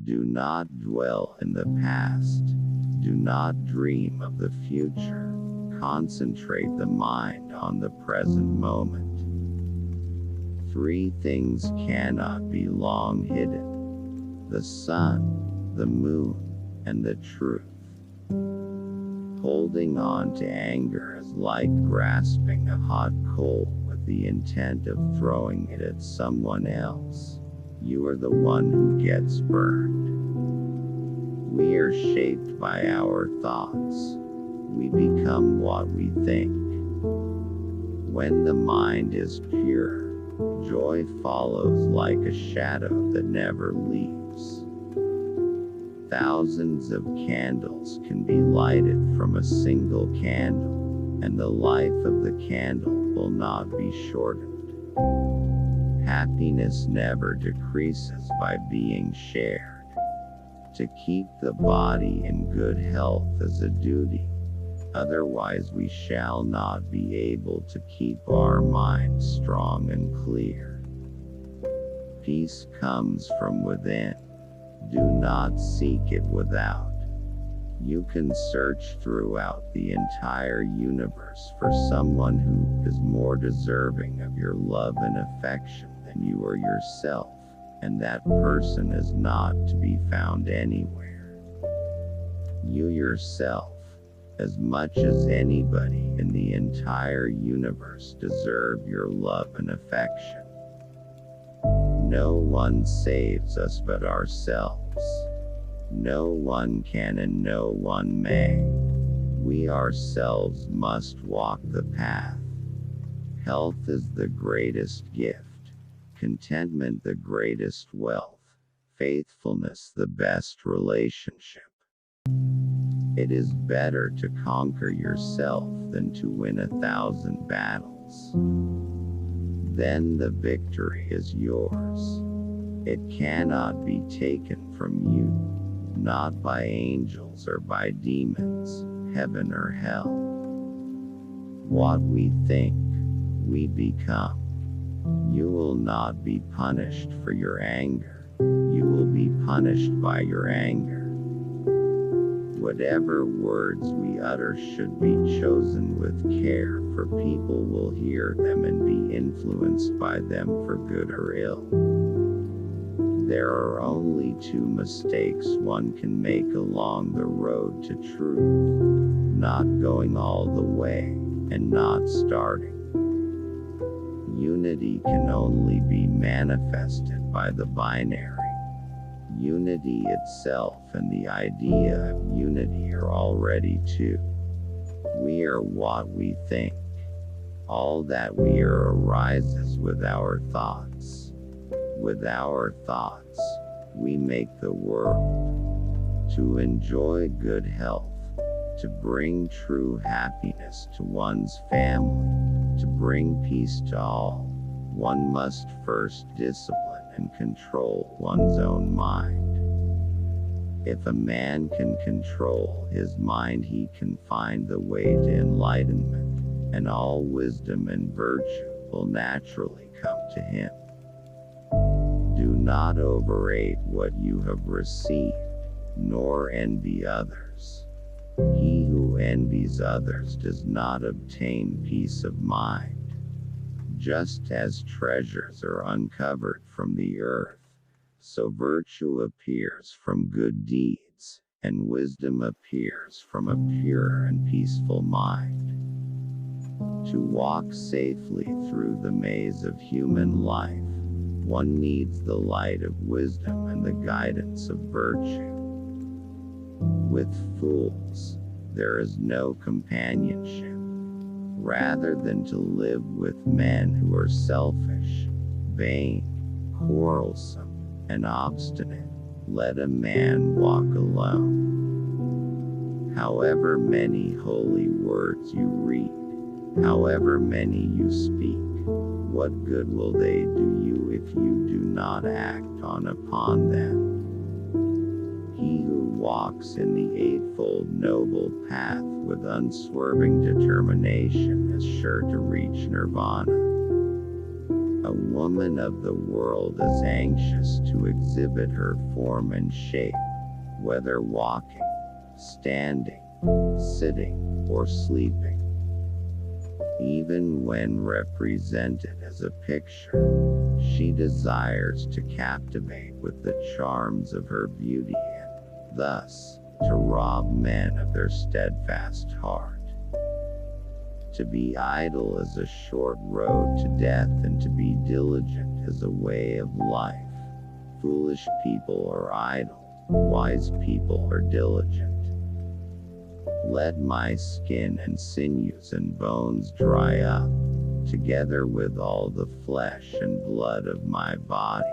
Do not dwell in the past. Do not dream of the future. Concentrate the mind on the present moment. Three things cannot be long hidden: the sun, the moon, and the truth. Holding on to anger is like grasping a hot coal with the intent of throwing it at someone else. You are the one who gets burned. We are shaped by our thoughts. We become what we think. When the mind is pure, joy follows like a shadow that never leaves. Thousands of candles can be lighted from a single candle, and the life of the candle will not be shortened. Happiness never decreases by being shared. To keep the body in good health is a duty, otherwise we shall not be able to keep our minds strong and clear. Peace comes from within. Do not seek it without. You can search throughout the entire universe for someone who is more deserving of your love and affection than you are yourself, and that person is not to be found anywhere. You yourself, as much as anybody in the entire universe, deserve your love and affection. No one saves us but ourselves. No one can and no one may. We ourselves must walk the path. Health is the greatest gift, contentment the greatest wealth, faithfulness the best relationship. It is better to conquer yourself than to win 1,000 battles. Then the victory is yours. It cannot be taken from you, not by angels or by demons, heaven or hell. What we think, we become. You will not be punished for your anger. You will be punished by your anger. Whatever words we utter should be chosen with care, for people will hear them and be influenced by them for good or ill. There are only two mistakes one can make along the road to truth: not going all the way, and not starting. Unity can only be manifested by the binary. Unity itself and the idea of unity are already two. We are what we think. All that we are arises with our thoughts. With our thoughts, we make the world. To enjoy good health, to bring true happiness to one's family, to bring peace to all, one must first discipline and control one's own mind. If a man can control his mind, he can find the way to enlightenment, and all wisdom and virtue will naturally come to him. Do not overrate what you have received, nor envy others. He who envies others does not obtain peace of mind. Just as treasures are uncovered from the earth, so virtue appears from good deeds, and wisdom appears from a pure and peaceful mind. To walk safely through the maze of human life, one needs the light of wisdom and the guidance of virtue. With fools, there is no companionship. Rather than to live with men who are selfish, vain, quarrelsome, and obstinate, let a man walk alone. However many holy words you read, however many you speak, what good will they do you if you do not act on upon them? He who walks in the Eightfold Noble Path with unswerving determination is sure to reach nirvana. A woman of the world is anxious to exhibit her form and shape, whether walking, standing, sitting, or sleeping. Even when represented as a picture, she desires to captivate with the charms of her beauty and, thus, to rob men of their steadfast heart. To be idle is a short road to death, and to be diligent is a way of life. Foolish people are idle, wise people are diligent. Let my skin and sinews and bones dry up, together with all the flesh and blood of my body.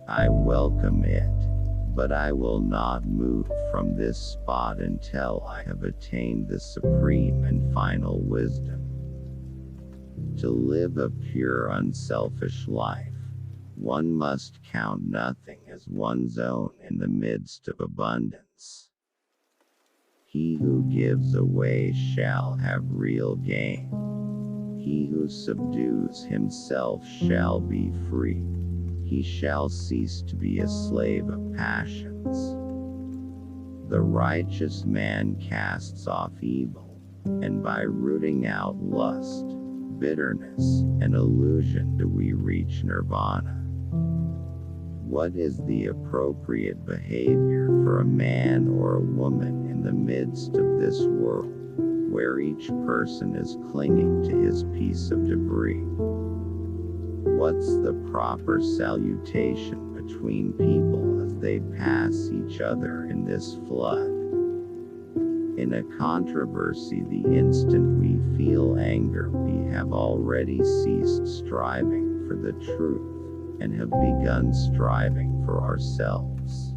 I welcome it, but I will not move from this spot until I have attained the supreme and final wisdom. To live a pure, unselfish life, one must count nothing as one's own in the midst of abundance. He who gives away shall have real gain. He who subdues himself shall be free. He shall cease to be a slave of passions. The righteous man casts off evil, and by rooting out lust, bitterness, and illusion do we reach nirvana. What is the appropriate behavior for a man or a woman in the midst of this world, where each person is clinging to his piece of debris? What's the proper salutation between people as they pass each other in this flood? In a controversy, the instant we feel anger, we have already ceased striving for the truth, and have begun striving for ourselves.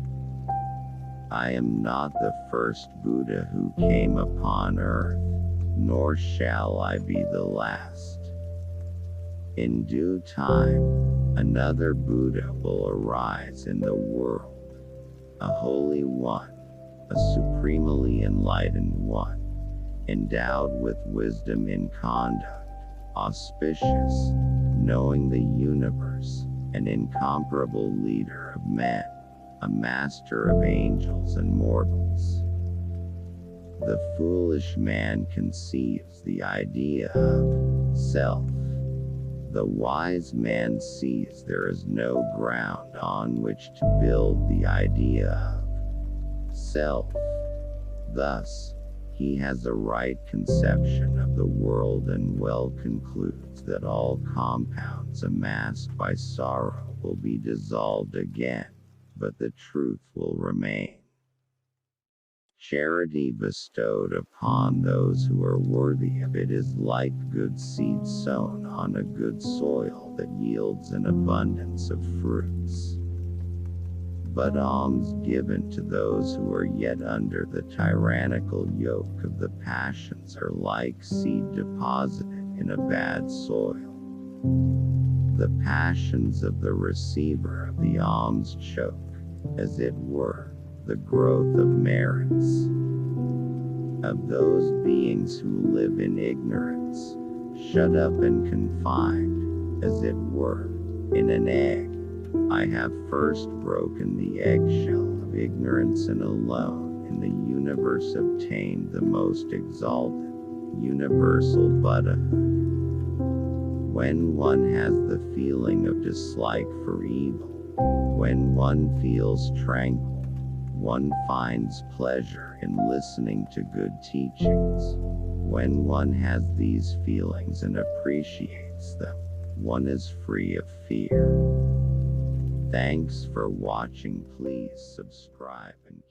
I am not the first Buddha who came upon earth, nor shall I be the last. In due time, another Buddha will arise in the world, a holy one, a supremely enlightened one, endowed with wisdom in conduct, auspicious, knowing the universe, an incomparable leader of men, a master of angels and mortals. The foolish man conceives the idea of self. The wise man sees there is no ground on which to build the idea of self. Thus, he has a right conception of the world and well concludes that all compounds amassed by sorrow will be dissolved again, but the truth will remain. Charity bestowed upon those who are worthy of it is like good seed sown on a good soil that yields an abundance of fruits. But alms given to those who are yet under the tyrannical yoke of the passions are like seed deposited in a bad soil. The passions of the receiver of the alms choke, as it were, the growth of merits. Of those beings who live in ignorance, shut up and confined, as it were, in an egg, I have first broken the eggshell of ignorance, and alone in the universe obtained the most exalted, universal Buddhahood. When one has the feeling of dislike for evil, when one feels tranquil, one finds pleasure in listening to good teachings. When one has these feelings and appreciates them, one is free of fear. Thanks for watching. Please subscribe and